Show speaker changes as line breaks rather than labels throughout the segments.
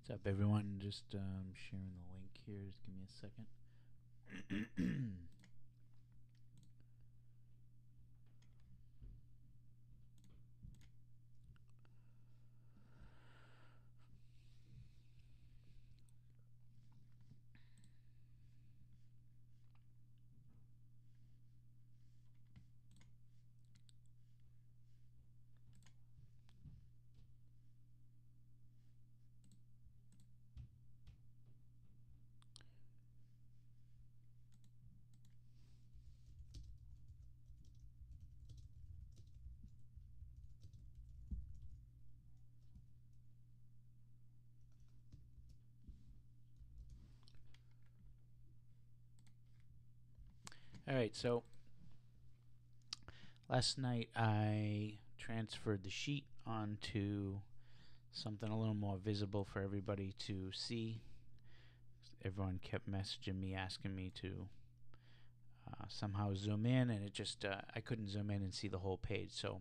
What's up, everyone? Just sharing the link here. Just give me a second. All right, so last night I transferred the sheet onto something a little more visible for everybody to see. Everyone kept messaging me, asking me to somehow zoom in, and it just I couldn't zoom in and see the whole page. So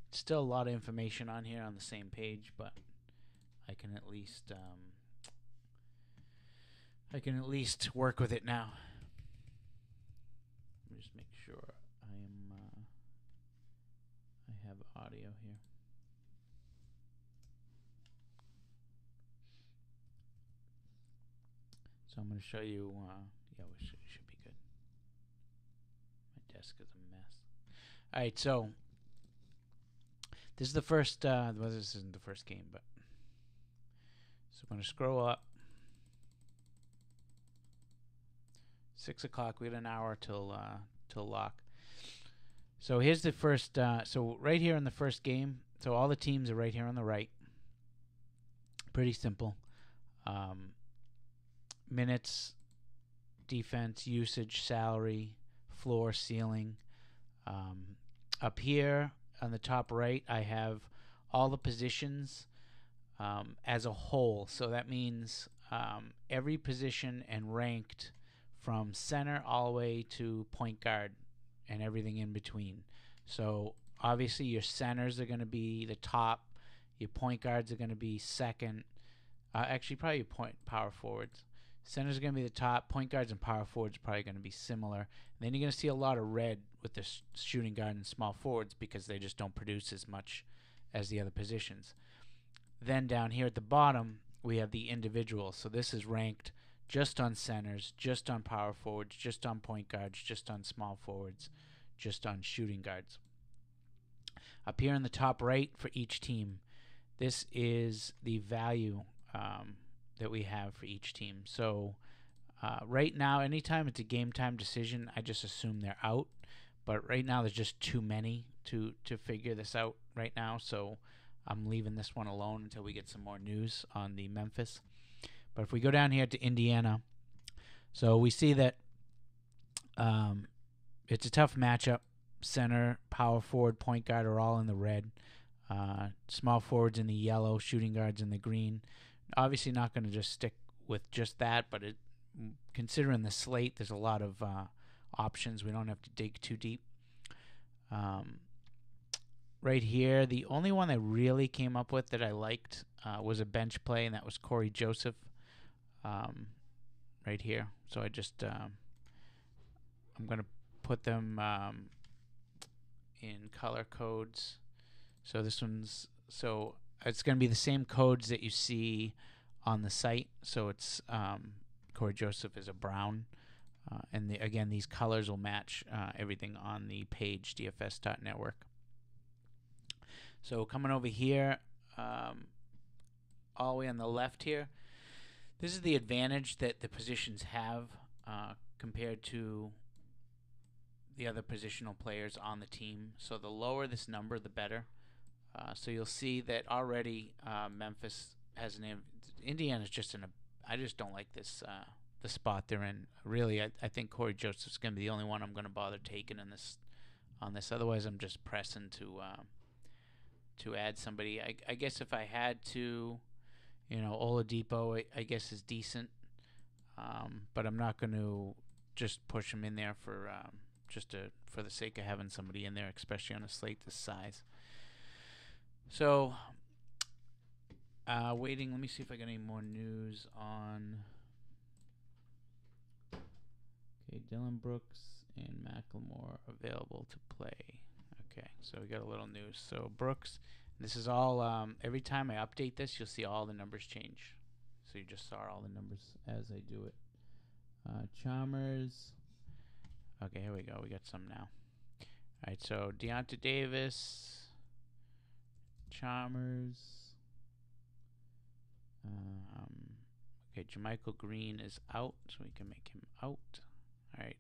it's still a lot of information on here on the same page, but I can at least work with it now. Let me just make sure I have audio here. So I'm going to show you. Yeah, it should be good. My desk is a mess. All right, so this is the first. Well, this isn't the first game, but so I'm going to scroll up. 6 o'clock. We got an hour till lock. So here's the first. So right here in the first game. So all the teams are right here on the right. Pretty simple. Minutes, defense, usage, salary, floor, ceiling. Up here on the top right, I have all the positions as a whole. So that means every position and ranked from center all the way to point guard and everything in between. So obviously your centers are going to be the top. Your point guards are going to be second. Actually, probably your power forwards. Centers are going to be the top. Point guards and power forwards are probably going to be similar. And then you're going to see a lot of red with the shooting guard and small forwards because they just don't produce as much as the other positions. Then down here at the bottom, we have the individuals. So this is ranked just on centers, just on power forwards, just on point guards, just on small forwards, just on shooting guards. Up here in the top right for each team, this is the value that we have for each team. So right now, anytime it's a game time decision, I just assume they're out. But right now, there's just too many to figure this out right now. So I'm leaving this one alone until we get some more news on the Memphis. But if we go down here to Indiana, so we see that it's a tough matchup. Center, power forward, point guard are all in the red. Small forwards in the yellow, shooting guards in the green. Obviously not going to just stick with just that, but considering the slate, there's a lot of options. We don't have to dig too deep. Right here, the only one I really came up with that I liked was a bench play, and that was Corey Joseph right here. So I just I'm going to put them in color codes. So this one's it's going to be the same codes that you see on the site. So it's Corey Joseph is a brown. And again, these colors will match everything on the page, dfs.network. So coming over here, all the way on the left here, this is the advantage that the positions have compared to the other positional players on the team. So the lower this number, the better. So you'll see that already Memphis has an Indiana's just in a. I just don't like this the spot they're in. Really, I think Corey Joseph's going to be the only one I'm going to bother taking in this on this. Otherwise, I'm just pressing to add somebody. I guess if I had to, Oladipo I guess is decent, but I'm not going to just push him in there for for the sake of having somebody in there, especially on a slate this size. So Waiting. Let me see if I got any more news on. Okay, Dylan Brooks and Macklemore available to play. Okay, so we got a little news. So Brooks, this is all. Every time I update this, you'll see all the numbers change. So you just saw all the numbers as I do it. Chalmers. Okay, here we go. We got some now. All right, so Deonta Davis, Chalmers. Okay, Jermichael Green is out, so we can make him out. All right,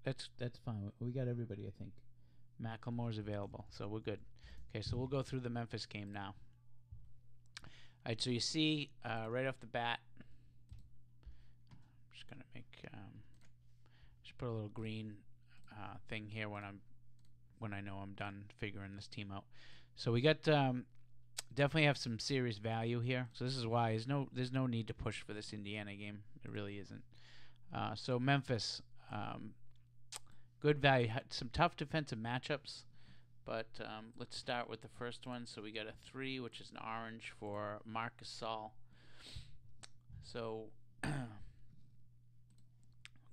that's fine. We got everybody, I think. Macklemore's available, so we're good. Okay, so we'll go through the Memphis game now. All right, so you see right off the bat, I'm just gonna make just put a little green thing here when I know I'm done figuring this team out. So we got definitely have some serious value here. So this is why there's no need to push for this Indiana game. It really isn't. So Memphis, good value. Had some tough defensive matchups, but let's start with the first one. So we got a 3, which is an orange for Marcus Gasol. So I'm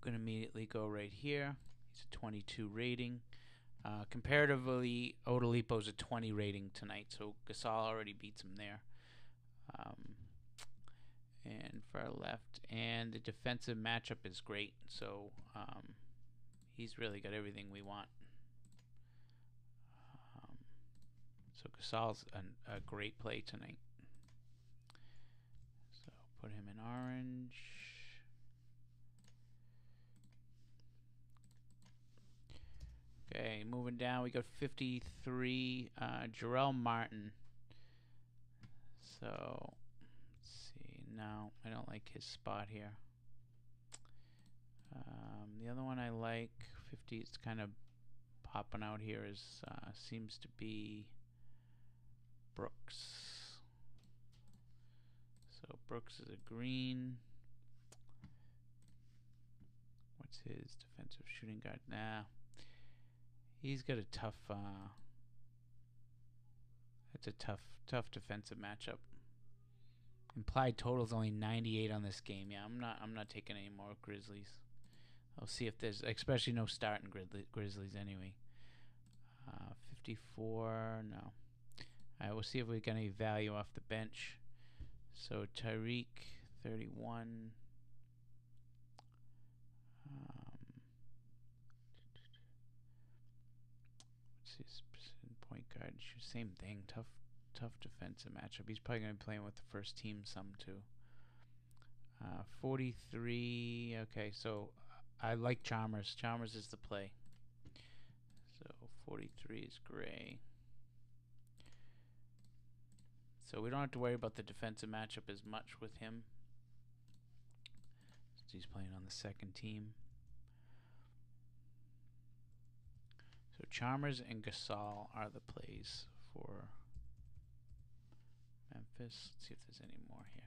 going to immediately go right here. He's a 22 rating. Comparatively, Oladipo's a 20 rating tonight, so Gasol already beats him there. And for our left, and the defensive matchup is great, so he's really got everything we want. So Gasol's a great play tonight. So put him in orange. Okay, moving down, we got 53, Jarrell Martin. So, let's see. No, I don't like his spot here. The other one I like, 50, it's kind of popping out here, is seems to be Brooks. So, Brooks is a green. What's his defensive shooting guard? Nah. He's got a tough. It's a tough defensive matchup. Implied total is only 98 on this game. Yeah, I'm not taking any more Grizzlies. I'll see if there's, especially no starting Grizzlies anyway. 54, no. All right, we'll see if we get any value off the bench. So Tyreek, 31. His point guard, same thing. Tough defensive matchup. He's probably going to be playing with the first team some too. 43. Okay, so I like Chalmers. Chalmers is the play. So 43 is gray. So we don't have to worry about the defensive matchup as much with him, since he's playing on the second team. So Chalmers and Gasol are the plays for Memphis. Let's see if there's any more here.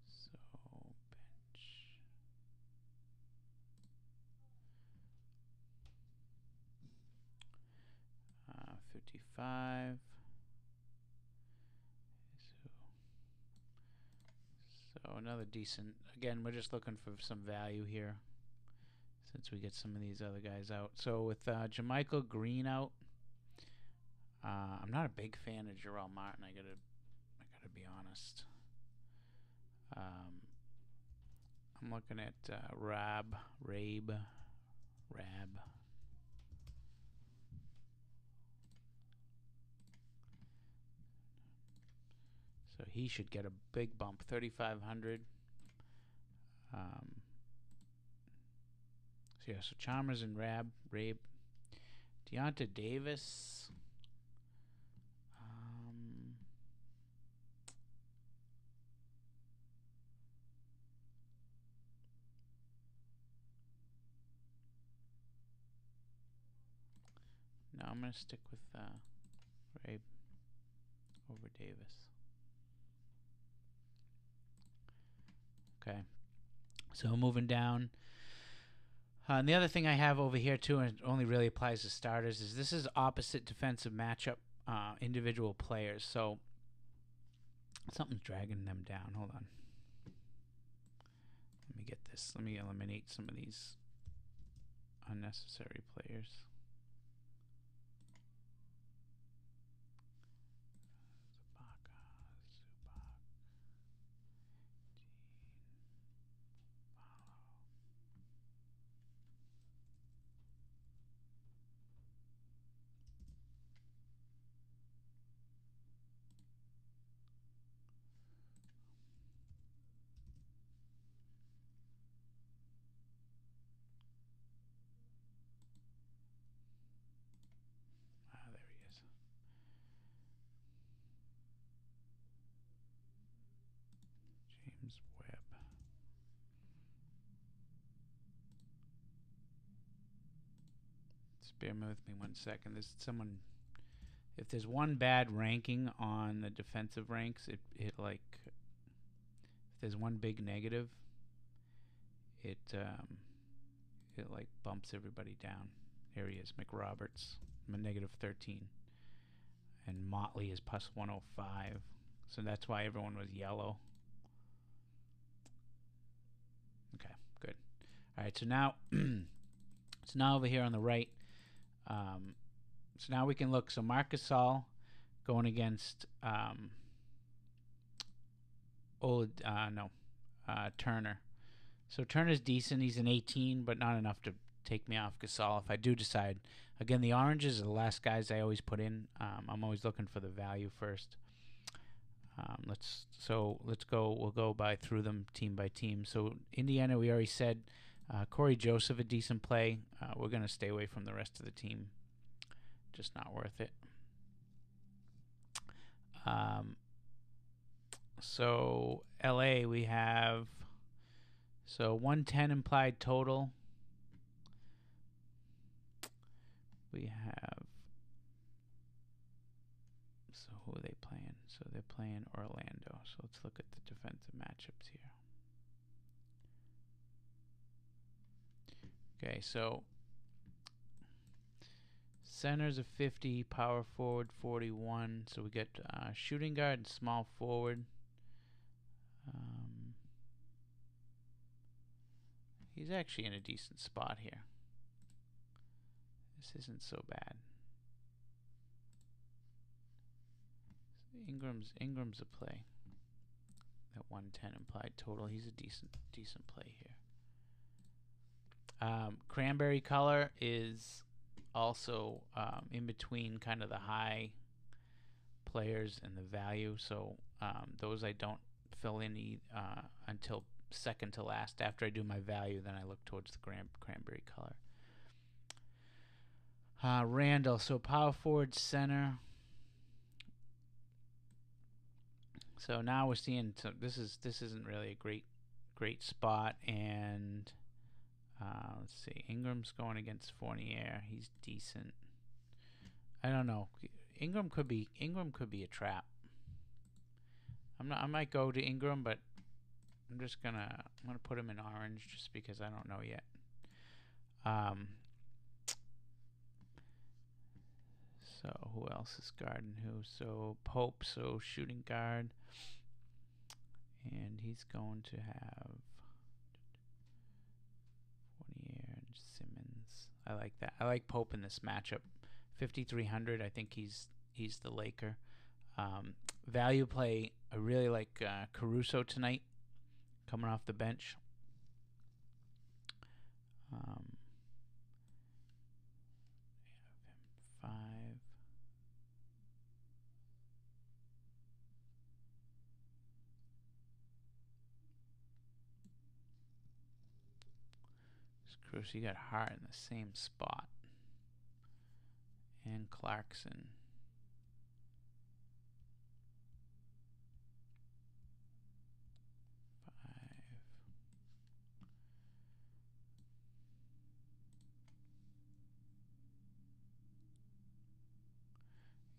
6. So bench. 55. So another decent. Again, we're just looking for some value here, since we get some of these other guys out. So with Jermichael Green out, I'm not a big fan of Jarrell Martin. I gotta be honest. I'm looking at Rab. So he should get a big bump, 3,500. So yeah, so Chalmers and Rabe. Deonta Davis. No, I'm going to stick with Rabe. Davis. Okay, so moving down. And the other thing I have over here too, and it only really applies to starters, is this is opposite defensive matchup individual players. So something's dragging them down. Hold on. Let me get this. Let me eliminate some of these unnecessary players. Ah, there he is. James Webb. Just bear with me 1 second. There's someone. If there's one bad ranking on the defensive ranks, it like, if there's one big negative, it like bumps everybody down. There he is, McRoberts, -13, and Motley is +105. So that's why everyone was yellow. Okay, good. All right, so now, so now over here on the right, so now we can look. So Marc Gasol going against Turner. So Turner's decent. He's an 18, but not enough to take me off Gasol if I do decide. Again, the oranges are the last guys I always put in. I'm always looking for the value first. Let's go. We'll go through them team by team. So Indiana, we already said. Corey Joseph, a decent play. We're gonna stay away from the rest of the team. Just not worth it. So LA, we have 110 implied total. We have, so who are they playing? So they're playing Orlando. So let's look at the defensive matchups here. Okay, so center's a 50, power forward 41. So we get shooting guard and small forward. He's actually in a decent spot here. This isn't so bad. Ingram's a play. At 110 implied total, he's a decent play here. Cranberry color is also in between kind of the high players and the value. So those I don't fill in until second to last. After I do my value, then I look towards the cranberry color. Randall, so power forward, center. So now we're seeing, so this isn't really a great spot. And let's see, Ingram's going against Fournier. He's decent. I don't know. Ingram could be a trap. I might go to Ingram, but I'm gonna put him in orange just because I don't know yet. So who else is guarding who? So Pope, so shooting guard, and he's going to have Fournier and Simmons. I like that. I like Pope in this matchup. 5,300. I think he's the Laker. Value play. I really like Caruso tonight, coming off the bench. Caruso, you got Hart in the same spot, and Clarkson.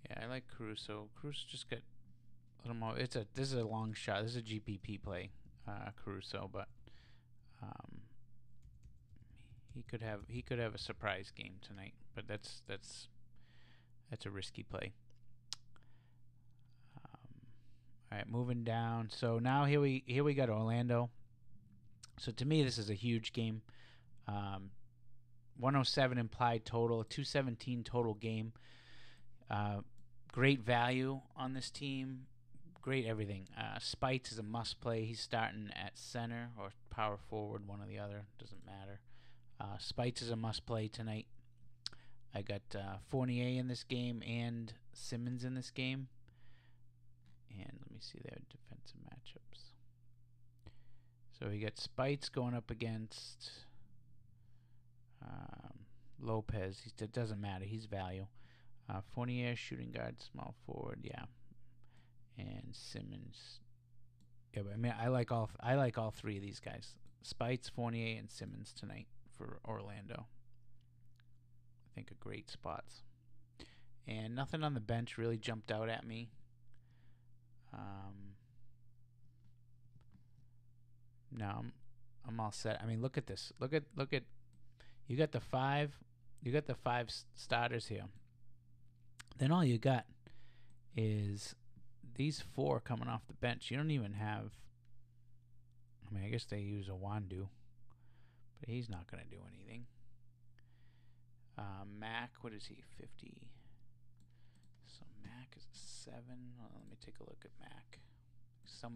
Yeah, I like Caruso. Caruso just got a little more. This is a long shot. This is a GPP play, Caruso, but um, he could have a surprise game tonight. But that's a risky play. All right, moving down. So now here we got Orlando. So to me, this is a huge game. 107 implied total, 217 total game. Great value on this team. Great everything. Spites is a must play. He's starting at center or power forward, one or the other. Doesn't matter. Spites is a must play tonight. I got Fournier in this game and Simmons in this game. And let me see their defensive matchups. So we got Spites going up against Lopez. It doesn't matter. He's value. Fournier, shooting guard, small forward. Yeah. And Simmons. Yeah, but I mean, I like all three of these guys: Spites, Fournier, and Simmons tonight for Orlando. I think are great spots. And nothing on the bench really jumped out at me. No, I'm all set. I mean, look at this. Look at. You got the five starters here. Then all you got is these four coming off the bench. You don't even have. I mean, I guess they use a Wandu, but he's not going to do anything. Mac, what is he? 50. So Mac is 7. Well, let me take a look at Mac.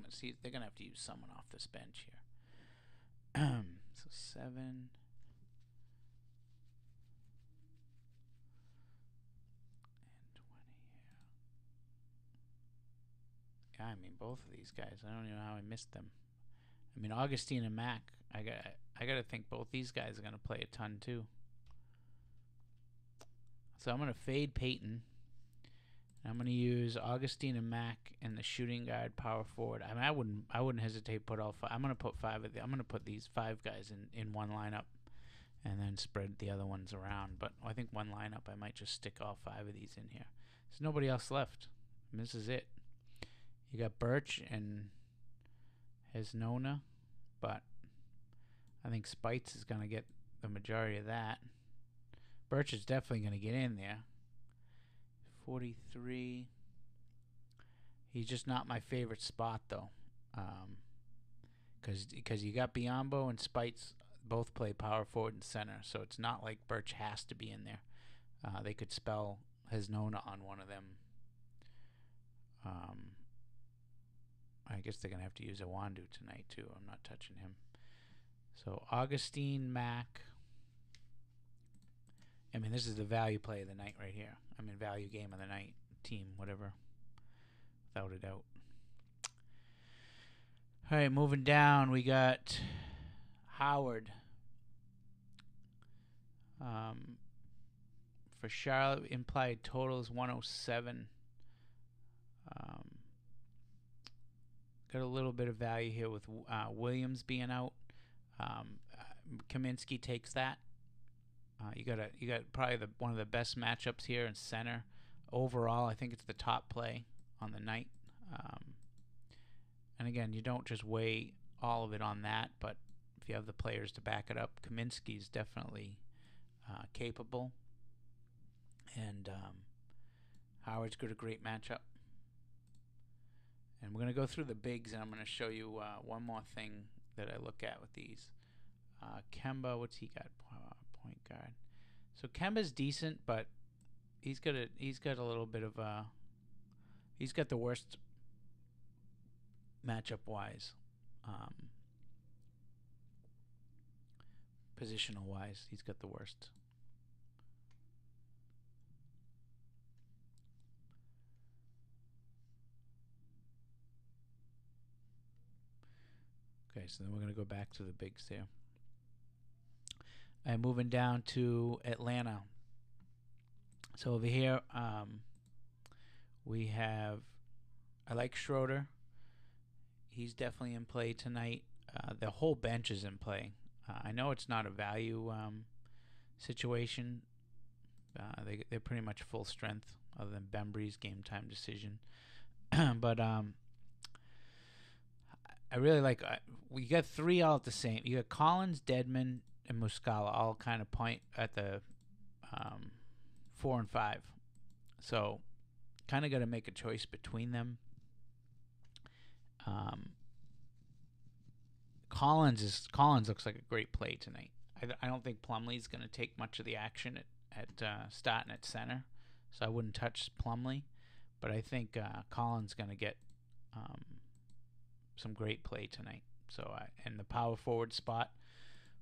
See, they're going to have to use someone off this bench here. So 7. And 20. Yeah, I mean, both of these guys. I don't even know how I missed them. I mean, Augustine and Mac. I got to think both these guys are going to play a ton too. So I'm going to fade Peyton. I'm going to use Augustine and Mac in the shooting guard, power forward. I mean, I wouldn't hesitate to put all five. I'm going to put I'm going to put these 5 guys in one lineup, and then spread the other ones around. But I think one lineup, I might just stick all 5 of these in here. There's nobody else left. And this is it. You got Birch and Hesnona, but I think Spites is going to get the majority of that. Birch is definitely going to get in there. 43. He's just not my favorite spot though, because you got Biombo and Spites both play power forward and center, so it's not like Birch has to be in there. They could spell Hesnona on one of them. I guess they're gonna have to use a Wandu tonight too. I'm not touching him. So Augustine, Mac. I mean, this is the value play of the night right here. I mean, value game of the night, team, whatever, without a doubt. All right, moving down, we got Howard. For Charlotte, implied total is 107. Got a little bit of value here with Williams being out. Kaminsky takes that. You got probably one of the best matchups here in center. Overall, I think it's the top play on the night. And again, you don't just weigh all of it on that, but if you have the players to back it up, Kaminsky's definitely capable. And Howard's got a great matchup. And we're going to go through the bigs, and I'm going to show you one more thing that I look at with these. Kemba, what's he got? Point guard. So Kemba's decent, but he's got a little bit of he's got the worst matchup wise, positional wise. He's got the worst. Okay, so then we're going to go back to the bigs there. And moving down to Atlanta. So over here, we have, I like Schroeder. He's definitely in play tonight. The whole bench is in play. I know it's not a value situation. They're pretty much full strength, other than Bembry's game time decision. But I really like. We got three all at the same. You got Collins, Dedman, and Muscala all kind of point at the 4 and 5. So kind of got to make a choice between them. Collins looks like a great play tonight. I don't think Plumlee's going to take much of the action at starting at center, so I wouldn't touch Plumlee. But I think Collins going to get some great play tonight. So and the power forward spot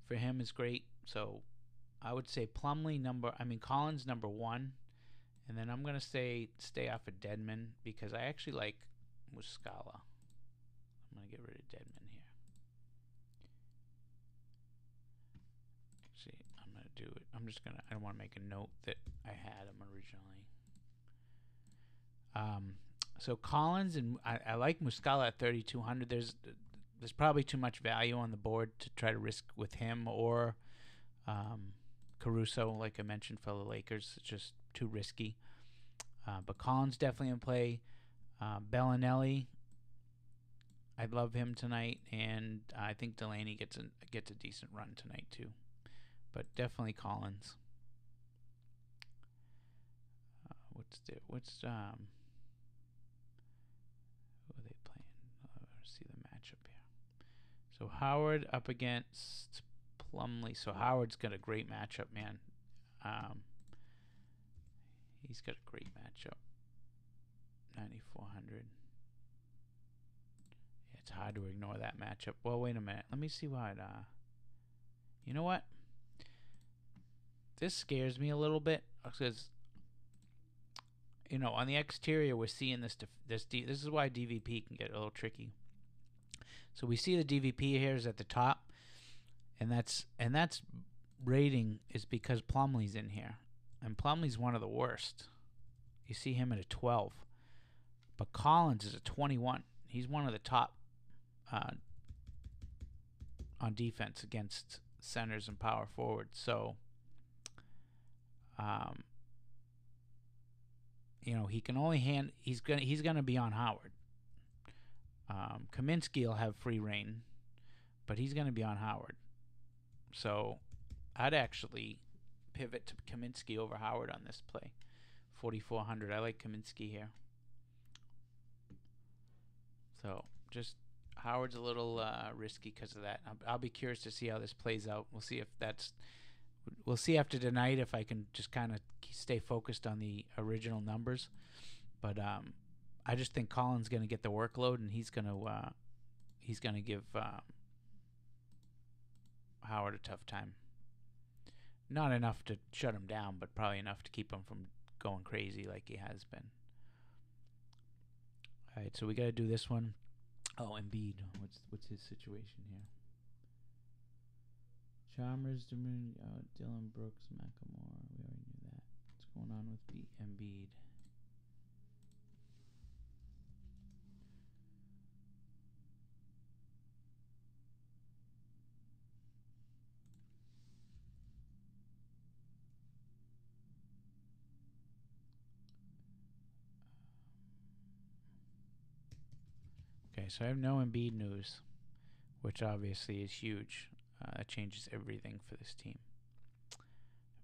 for him is great. So I would say Collins number 1, and then I'm gonna stay off of Dedman because I actually like Muscala. I'm gonna get rid of Dedman here. See, I'm gonna do it. I don't want to make a note that I had him originally. So Collins, and I like Muscala at 3,200. There's probably too much value on the board to try to risk with him or Caruso, like I mentioned, for the Lakers. It's just too risky. But Collins definitely in play. Bellinelli, I love him tonight, and I think Delaney gets a decent run tonight too. But definitely Collins. Who are they playing? See the matchup here. So Howard up against Plumlee. So Howard's got a great matchup, man. He's got a great matchup. 9,400. Yeah, it's hard to ignore that matchup. Well, wait a minute. Let me see what. You know what? This scares me a little bit because, on the exterior we're seeing this. This is why DVP can get a little tricky. So we see the DVP here is at the top, and that's rating is because Plumlee's in here, and Plumlee's one of the worst. You see him at a 12, but Collins is a 21. He's one of the top on defense against centers and power forwards. So, he can only he's gonna be on Howard. Kaminsky will have free reign, but he's going to be on Howard. So I'd actually pivot to Kaminsky over Howard on this play. 4,400. I like Kaminsky here. So just Howard's a little risky because of that. I'll be curious to see how this plays out. We'll see after tonight if I can just kind of stay focused on the original numbers. But I just think Collins going to get the workload, and he's going to give Howard a tough time. Not enough to shut him down, but probably enough to keep him from going crazy like he has been. All right, so we got to do this one. Oh, Embiid. What's his situation here? Chalmers, Dylan Brooks, McLemore. We already knew that. What's going on with Embiid? Okay, so I have no Embiid news, which obviously is huge. That changes everything for this team.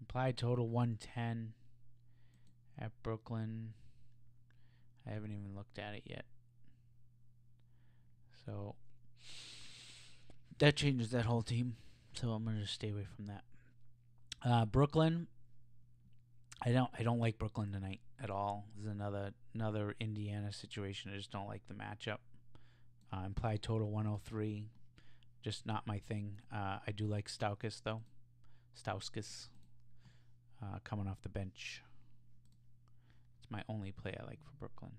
Implied total 110 at Brooklyn. I haven't even looked at it yet. So that changes that whole team. So I'm going to stay away from that. Brooklyn. I don't like Brooklyn tonight at all. This is another Indiana situation. I just don't like the matchup. Implied total 103. Just not my thing. I do like Stauskas though. Stauskas coming off the bench. It's my only play I like for Brooklyn.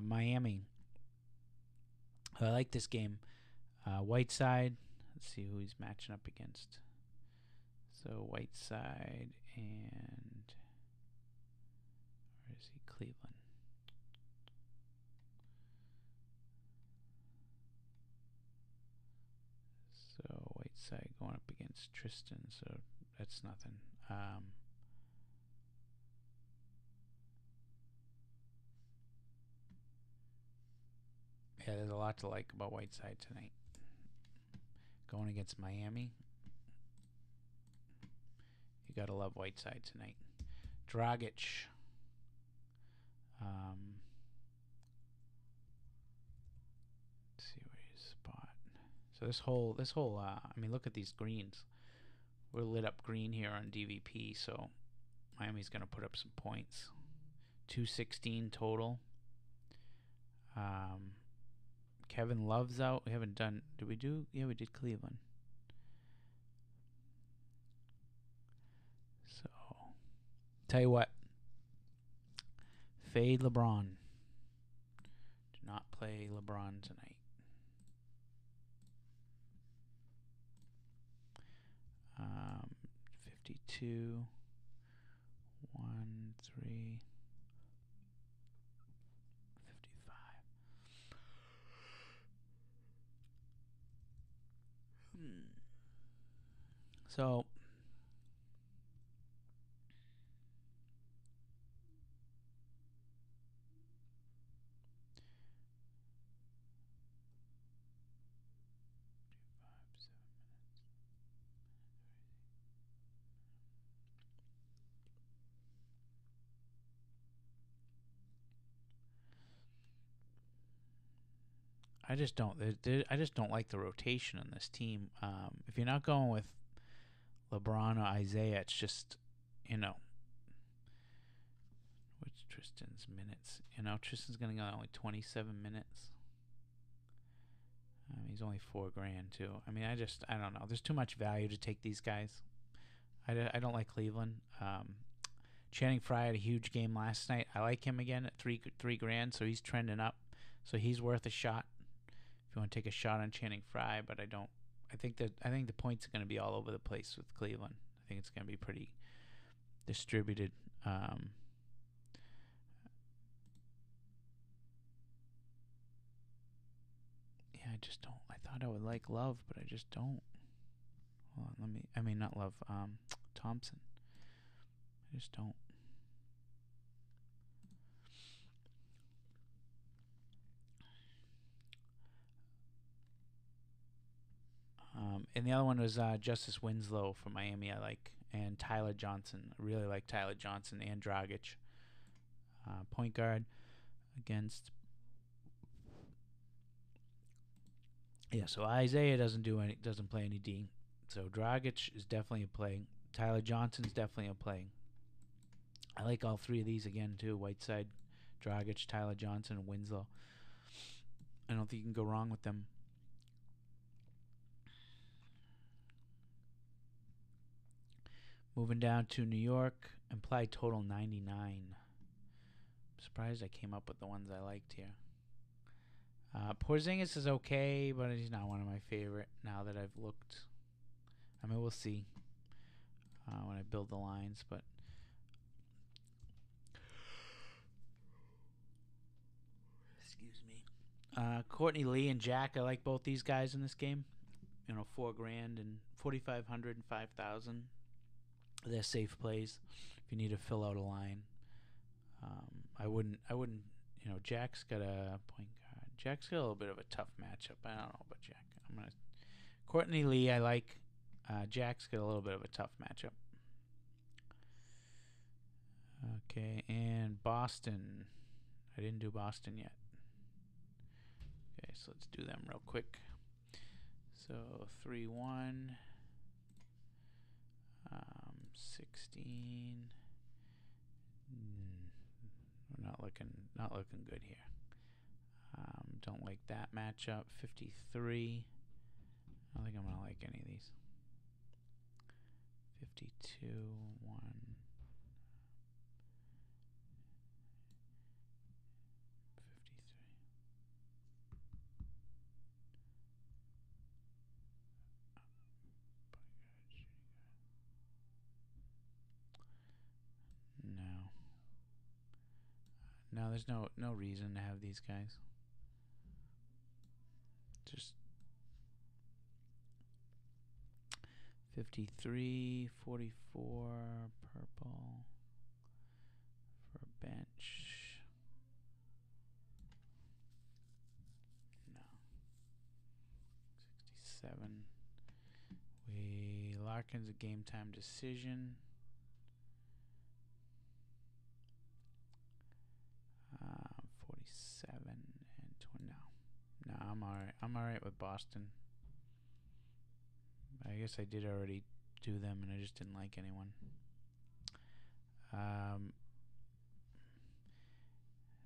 Miami. I like this game. Whiteside. Let's see who he's matching up against. So Whiteside and where is he? Cleveland. So Whiteside going up against Tristan. So that's nothing. Yeah, there's a lot to like about Whiteside tonight. Going against Miami. You gotta love Whiteside tonight. Dragic. Let's see where his spot. So this whole I mean, look at these greens. We're lit up green here on DVP, so Miami's gonna put up some points. 216 total. Kevin Love's out. We haven't done. Did we do? Yeah, we did Cleveland. So, tell you what. Fade LeBron. Do not play LeBron tonight. Um, 52. 1, 3. 55. So. I just don't. I just don't like the rotation on this team. If you're not going with LeBron or Isaiah, it's just, what's Tristan's minutes? Tristan's gonna go only 27 minutes. He's only $4,000 too. I mean, I don't know. There's too much value to take these guys. I don't like Cleveland. Channing Frye had a huge game last night. I like him again at $3,000, so he's trending up. So he's worth a shot if you want to take a shot on Channing Frye. But I don't. I think the points are going to be all over the place with Cleveland. I think it's going to be pretty distributed. Yeah, I just don't. I thought I would like Love, but I just don't. Hold on, I mean, not Love. Thompson. I just don't. And the other one was Justice Winslow from Miami. I like, and Tyler Johnson. I really like Tyler Johnson and Dragic. Point guard against. Yeah, so Isaiah doesn't play any D. So Dragic is definitely a play. Tyler Johnson's definitely a play. I like all three of these again too. Whiteside, Dragic, Tyler Johnson, and Winslow. I don't think you can go wrong with them. Moving down to New York, implied total 99. I'm surprised I came up with the ones I liked here. Porzingis is okay, but he's not one of my favorite now that I've looked. I mean, we'll see when I build the lines, but excuse me. Courtney Lee and Jack, I like both these guys in this game. $4,000 and 4,500 and 5,000. They're safe plays if you need to fill out a line. I wouldn't. Jack's got a point guard. Jack's got a little bit of a tough matchup. I don't know about Jack. Courtney Lee, I like. Jack's got a little bit of a tough matchup. Okay, and Boston. I didn't do Boston yet. Okay, so let's do them real quick. So 3-1. 16. We're not looking good here. Don't like that matchup. 53. I don't think I'm gonna like any of these. 52. 1. 53. No, there's no reason to have these guys. Just 53, 44, purple for bench. American's a game time decision. 47 and 20. No, I'm alright. I'm alright with Boston. I guess I did already do them, and I just didn't like anyone.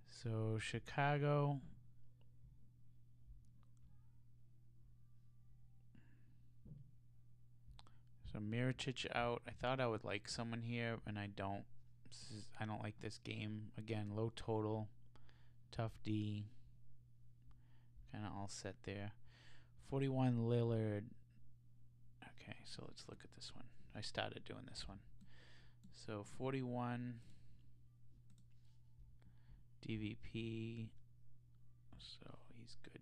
So Chicago. So Mirotic out. I thought I would like someone here, and I don't. I don't like this game. Again, low total, tough D. Kind of all set there. 41 Lillard. Okay, so let's look at this one. I started doing this one. So 41 DVP. So he's good.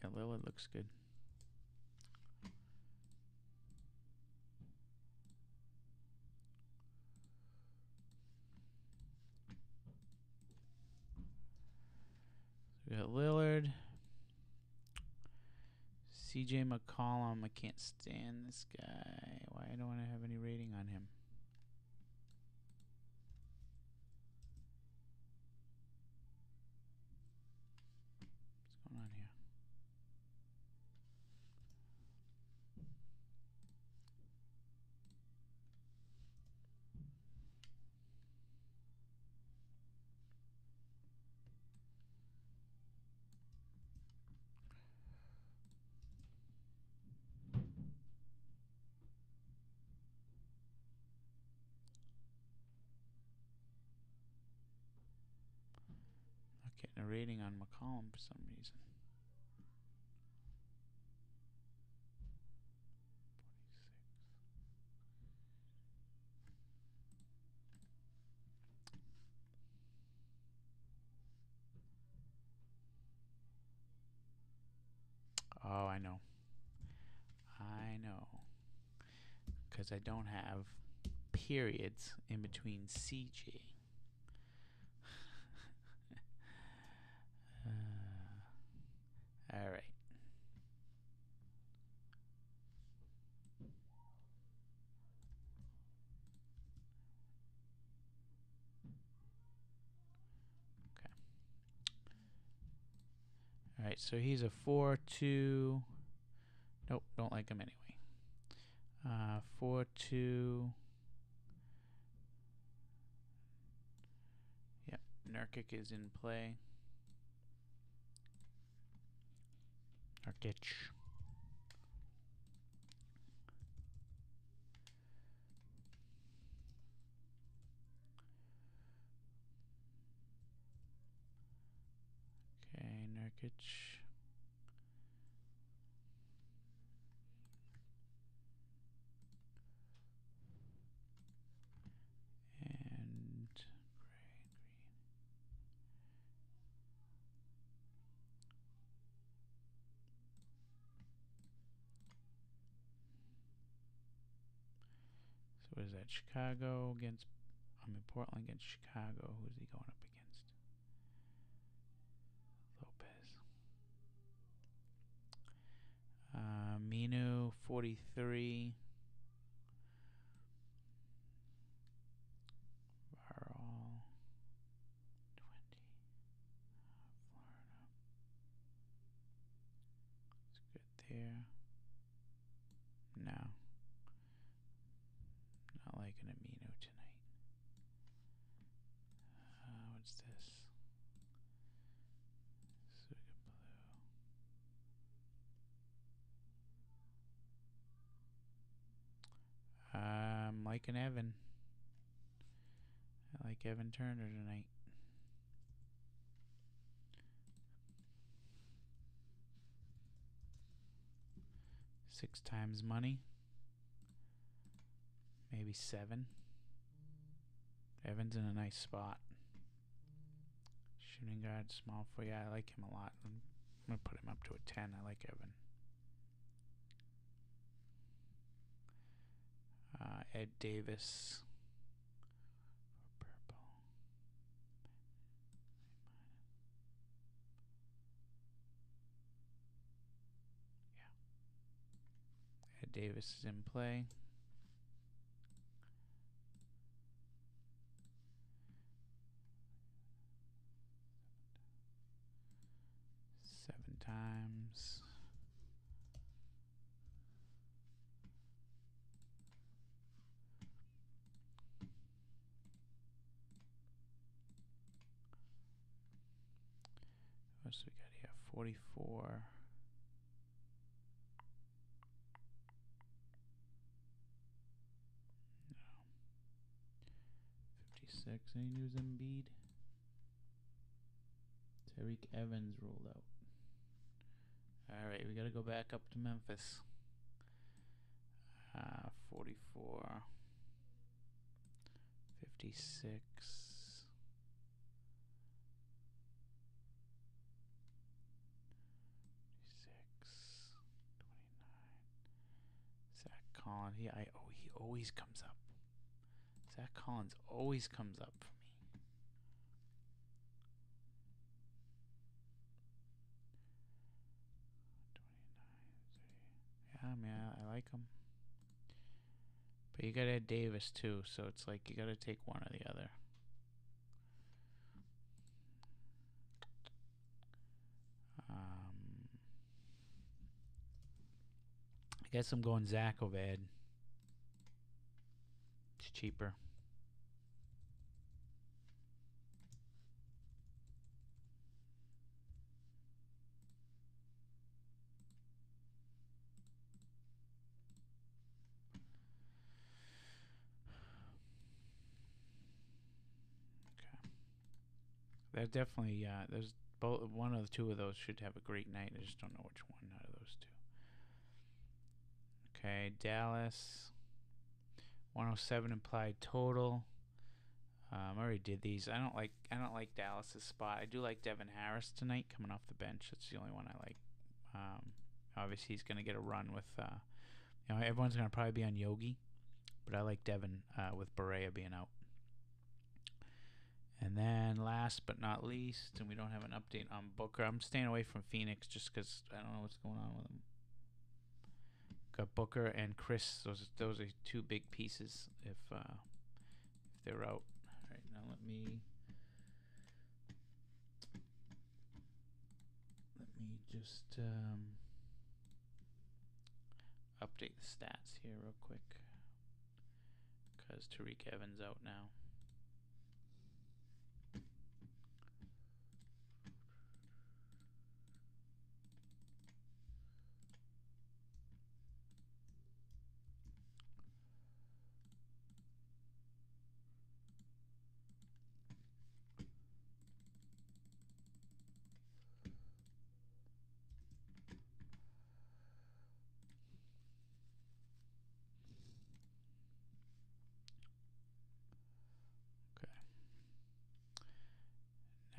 Yeah, Lillard looks good. We got Lillard. CJ McCollum. I can't stand this guy. Why don't I have any rating on him? What's going on here? Not getting a rating on McCollum for some reason. Oh, I know. I know. Because I don't have periods in between CJ. All right. Okay. All right, so he's a 4-2. Nope, don't like him anyway. 4-2. Yep, Nurkic is in play. Nurkic. Okay, Nurkic. And gray, green. So what is that? Chicago against, Portland against Chicago. Who's he going up against? Lopez. Minu, 43. Varol, 20. Florida. It's good there. No. Not liking Amino tonight. What's this? Suga Blue. I'm liking Evan. I like Evan Turner tonight. Six times money. Maybe 7. Evan's in a nice spot. Shooting guard, small for yeah, I like him a lot. I'm gonna put him up to a 10. I like Evan. Ed Davis. Davis is in play. Seven times. What else we got here? 44. No. 56. Any news Embiid? Tariq Evans rolled out. Alright, we gotta go back up to Memphis. 44. 56. 29. Zach Collins. He always comes up. Zach Collins always comes up for me. 29. Yeah, man, I like him. But you gotta add Davis too, so it's like you gotta take one or the other. I guess I'm going Zach over Ed. It's cheaper. Okay. There's definitely there's both. One of the two of those should have a great night. I just don't know which one out of those two. Okay, Dallas. 107 implied total. I already did these. I don't like Dallas's spot. I do like Devin Harris tonight coming off the bench. That's the only one I like. Obviously he's gonna get a run with. Everyone's gonna probably be on Yogi, but I like Devin with Barea being out. And then last but not least, and we don't have an update on Booker. I'm staying away from Phoenix just because I don't know what's going on with him. Got Booker and Chris. Those are two big pieces if they're out. All right, now let me just update the stats here real quick because Tariq Evans out now.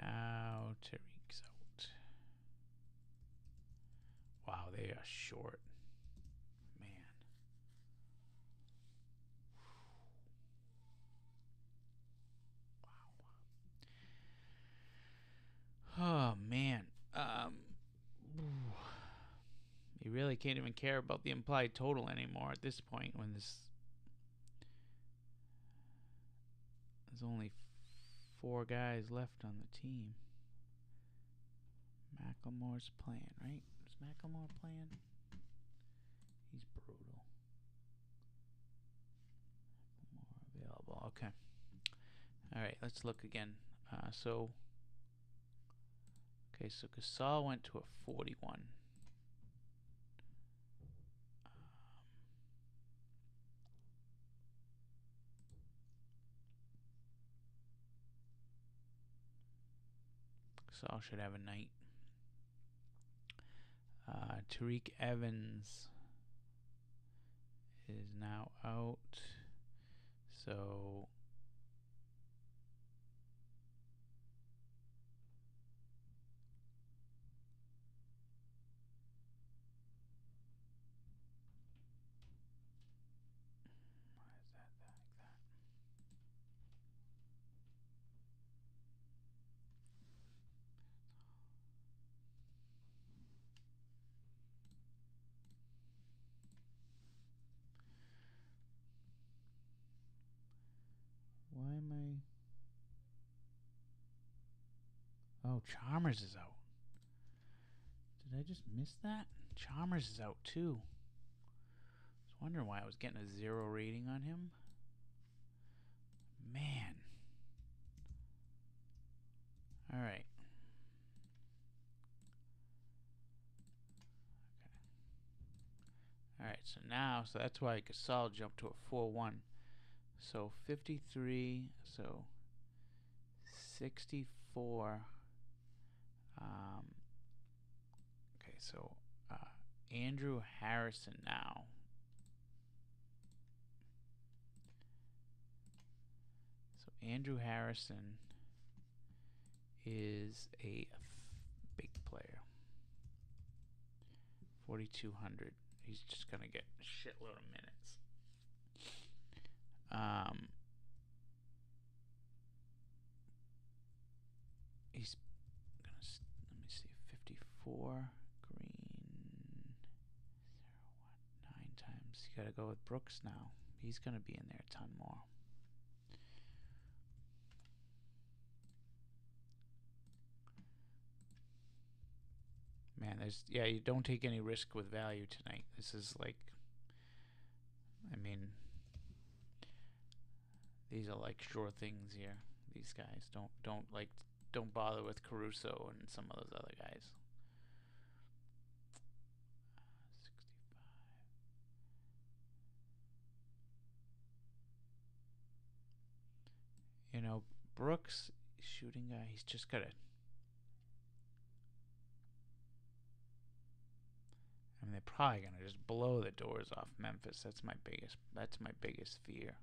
Now Tariq's out. Wow, they are short. Man. Wow. Oh man. You really can't even care about the implied total anymore at this point when there's only 4 guys left on the team. Macklemore's playing, right? Is Macklemore playing? He's brutal. Macklemore available. Okay. All right, let's look again. So Gasol went to a 41. Gasol should have a night. Tariq Evans is now out. So why is that like that? no, Chalmers is out. Did I just miss that? Chalmers is out too. I was wondering why I was getting a 0 rating on him. Man. All right. Okay. All right. So now, that's why Gasol jumped to a 4-1. So 53. So 64. Okay. So Andrew Harrison now. So Andrew Harrison is a big player. 4,200. He's just gonna get a shitload of minutes. He's gonna, let me see, 54 green 0 1 9 times. You gotta go with Brooks now. He's gonna be in there a ton more. Man, you don't take any risk with value tonight. This is like, I mean, these are like sure things here. These guys don't bother with Caruso and some of those other guys. 65. You know, Brooks, shooting guy, he's just got to. I mean, they're probably gonna just blow the doors off Memphis. That's my biggest fear.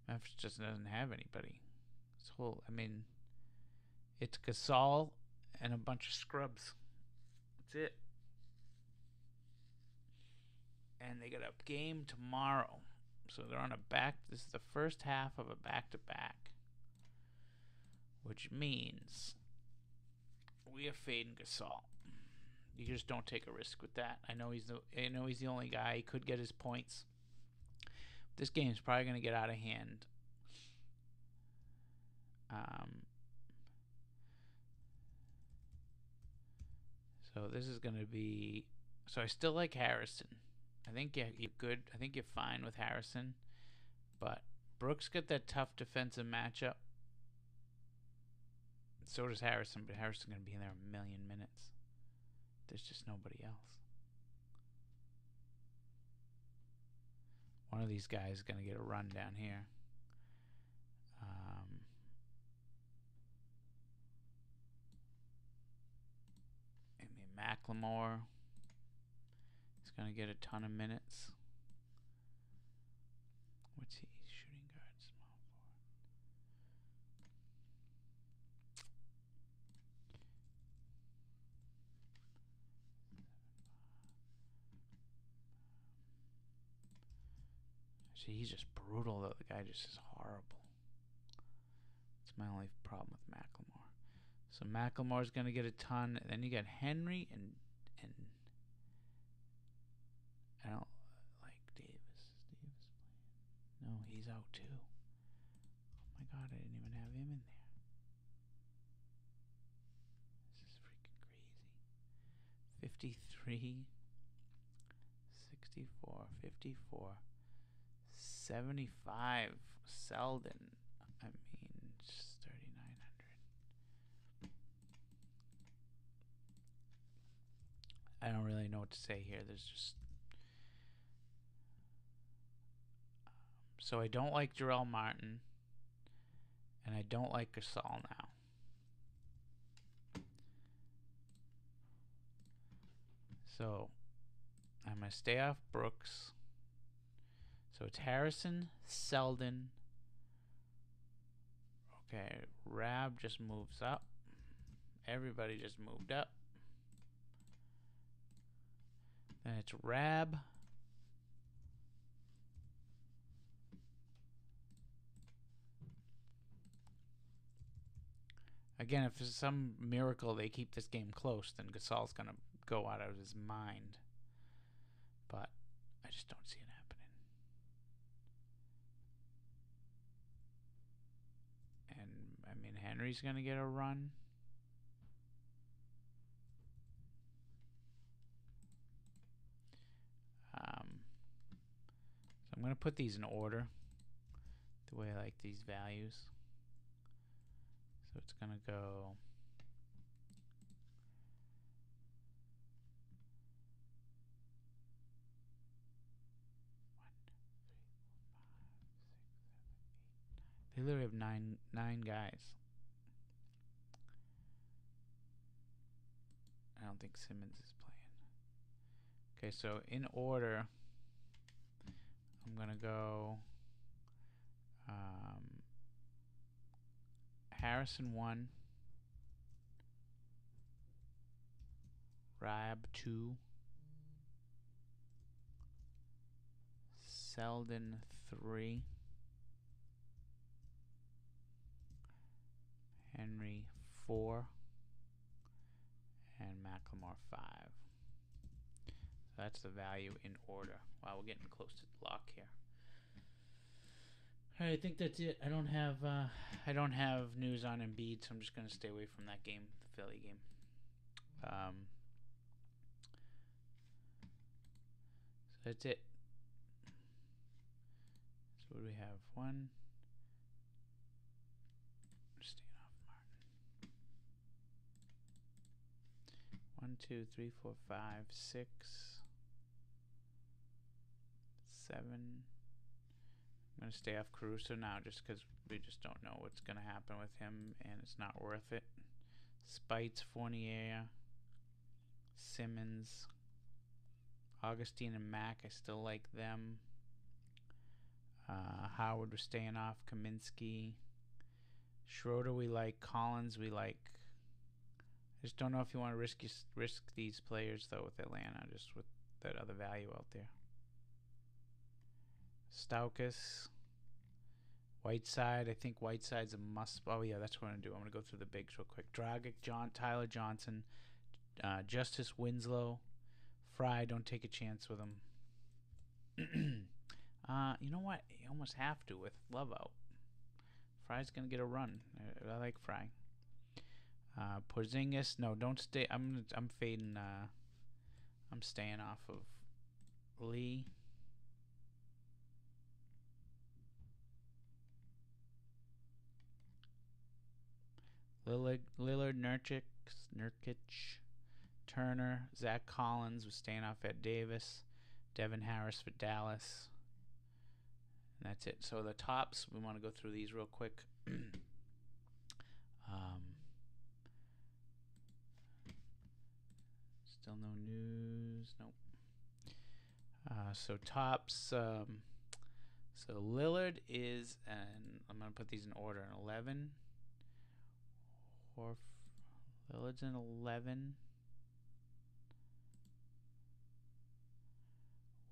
Memphis just doesn't have anybody. It's Gasol and a bunch of scrubs. That's it. And they got a game tomorrow, so they're on a back. This is the first half of a back-to-back, which means we are fading Gasol. You just don't take a risk with that. I know he's the only guy. He could get his points. This game's probably going to get out of hand. So this is going to be. So I still like Harrison. I think you're good. I think you're fine with Harrison, but Brooks got that tough defensive matchup. So does Harrison, but Harrison's going to be in there a million minutes. There's just nobody else. One of these guys is going to get a run down here. Maybe Macklemore. He's going to get a ton of minutes. What's he? Shooting guard, small forward. Actually, he's just brutal, though. The guy just is horrible. That's my only problem with Macklemore. So Macklemore's going to get a ton. And then you got Henry and I don't like Davis. Davis playing. No, he's out too. Oh my God, I didn't even have him in there. This is freaking crazy. 53, 64, 54, 75. Selden. I mean, just 3,900. I don't really know what to say here. There's just. So I don't like Jarrell Martin, and I don't like Gasol now. So I'm going to stay off Brooks. So it's Harrison, Selden. Okay, Rab just moves up. Everybody just moved up. Then it's Rab. Again, if there's some miracle they keep this game close, then Gasol's going to go out of his mind. But I just don't see it happening. And, I mean, Henry's going to get a run. going to put these in order, the way I like these values. So it's going to go they literally have nine guys. I don't think Simmons is playing. Okay, so in order, I'm going to go Harrison 1, Rab 2, Selden 3, Henry 4, and Macklemore 5. So that's the value in order. Wow, we're getting close to the lock here. All right, I think that's it. I don't have news on Embiid, so I'm just gonna stay away from that game, the Philly game. So that's it. So what do we have? One. Staying off Martin. 1, 2, 3, 4, 5, 6, 7. I'm going to stay off Caruso now just because we just don't know what's going to happen with him, and it's not worth it. Spites, Fournier, Simmons, Augustine, and Mack. I still like them. Howard, we're staying off. Kaminsky. Schroeder, we like. Collins, we like. I just don't know if you want to risk these players, though, with Atlanta, just with that other value out there. Stauskas, Whiteside. I think Whiteside's a must. Oh yeah, that's what I'm gonna do. I'm gonna go through the bigs real quick. Dragic, Tyler Johnson, Justice Winslow, Fry. Don't take a chance with him. You know what? You almost have to with Love out. Fry's gonna get a run. I like Fry. Porzingis. No, don't stay. I'm fading. I'm staying off of Lee. Lillard, Nurkic, Turner, Zach Collins was staying off at Davis, Devin Harris for Dallas, and that's it. So the tops, we want to go through these real quick. Still no news. Nope. So tops. So Lillard is, and I'm gonna put these in order. An 11. Lillard's an 11.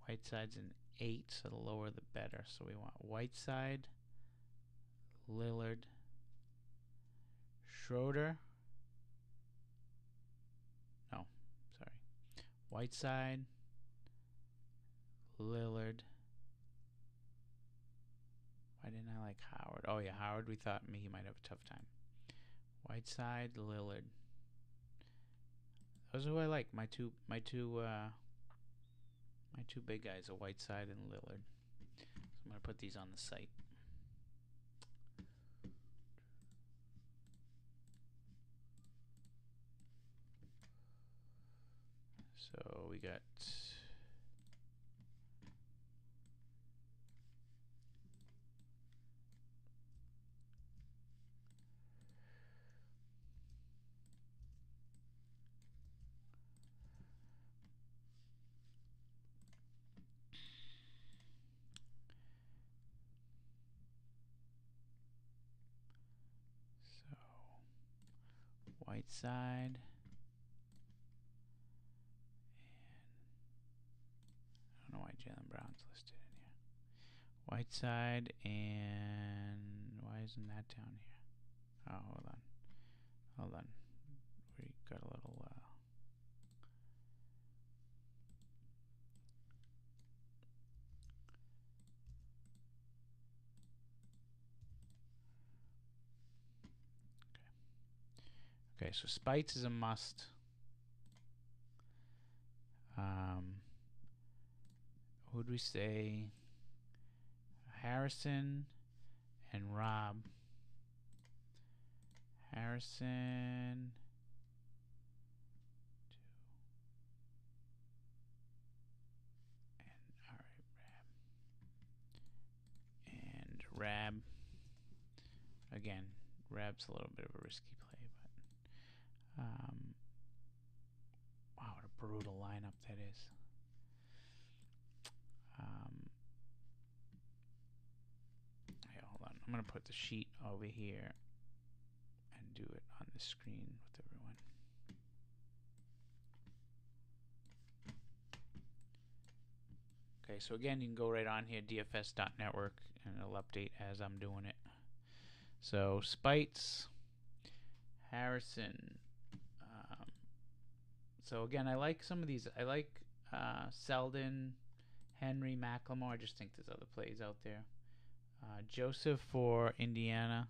Whiteside's an 8, so the lower the better. So we want Whiteside, Lillard, Schroeder. No, sorry. Whiteside, Lillard. Why didn't I like Howard? Oh yeah, Howard. We thought he might have a tough time. Whiteside, Lillard. Those are who I like. My two big guys are Whiteside and Lillard. So I'm gonna put these on the site. So we got Whiteside, and I don't know why Jaylen Brown's listed in here. Whiteside, and why isn't that down here? Oh, hold on. We got a little. Okay, so Spites is a must. Who would we say? Harrison and Rob. Harrison. And Rab. Again, Rab's a little bit of a risky play, but wow, what a brutal lineup that is. Okay, hold on. I'm gonna put the sheet over here and do it on the screen with everyone. Okay, so again, you can go right on here, dfs.network, and it'll update as I'm doing it. So Spites, Harrison. So again, I like some of these. I like Selden, Henry, McLemore. I just think there's other plays out there. Joseph for Indiana,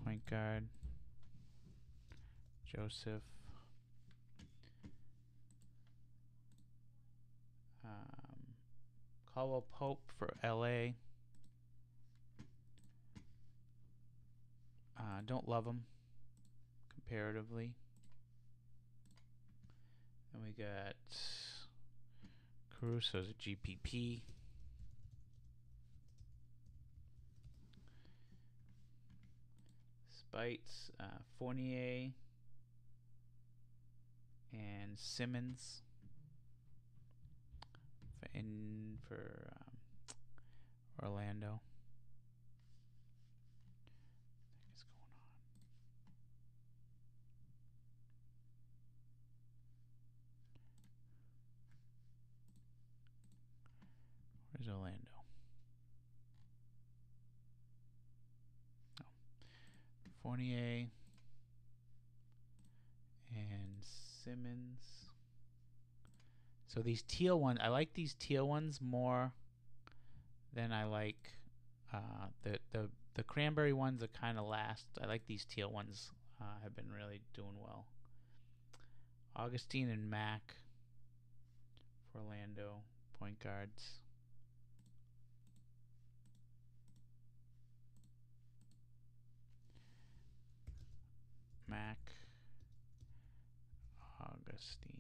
point guard. Joseph. Caldwell Pope for LA. Don't love him comparatively. Then we got Caruso's a GPP. Spites, Fournier, and Simmons for Orlando. What's going on? Where's Orlando? Oh. Fournier and Simmons. So these teal ones, I like these teal ones more than I like the cranberry ones are kind of last. I like these teal ones. Have been really doing well. Augustine and Mack for Orlando, point guards. Mack, Augustine.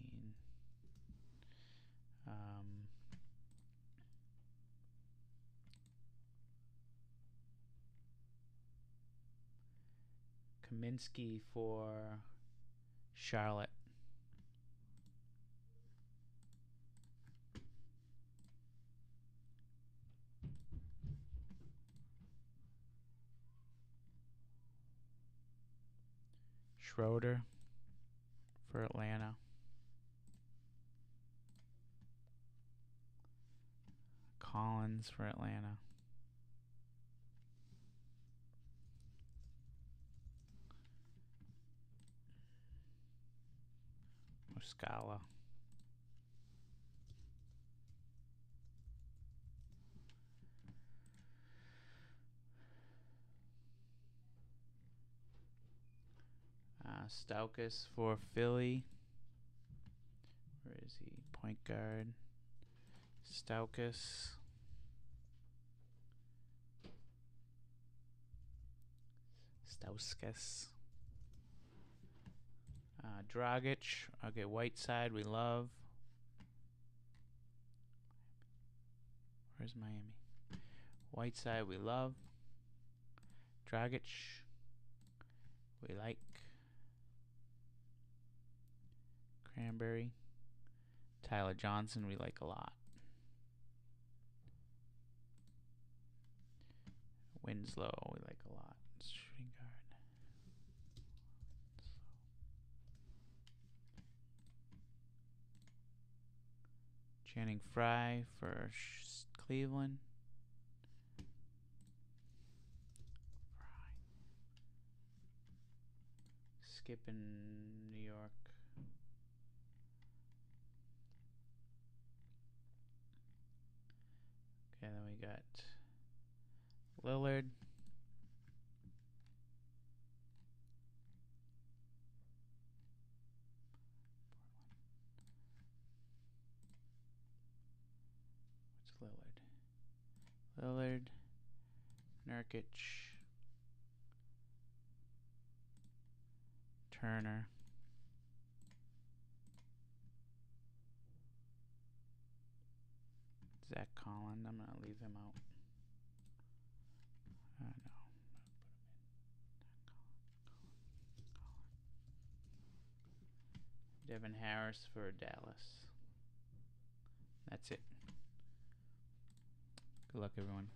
Kaminsky for Charlotte. Schroeder for Atlanta. Collins for Atlanta. Muscala. Stauskas for Philly. Where is he? Point guard. Stauskas. Dragic. Okay, Whiteside we love. Where's Miami? Whiteside we love. Dragic we like. Cranberry. Tyler Johnson we like a lot. Winslow we like a lot. Shooting guard. Channing Frye for Cleveland. Skip in New York. Okay, then we got Lillard. What's Lillard? Lillard, Nurkic, Turner, Zach Collins. I'm going to leave him out. No. Devin Harris for Dallas. That's it. Good luck, everyone.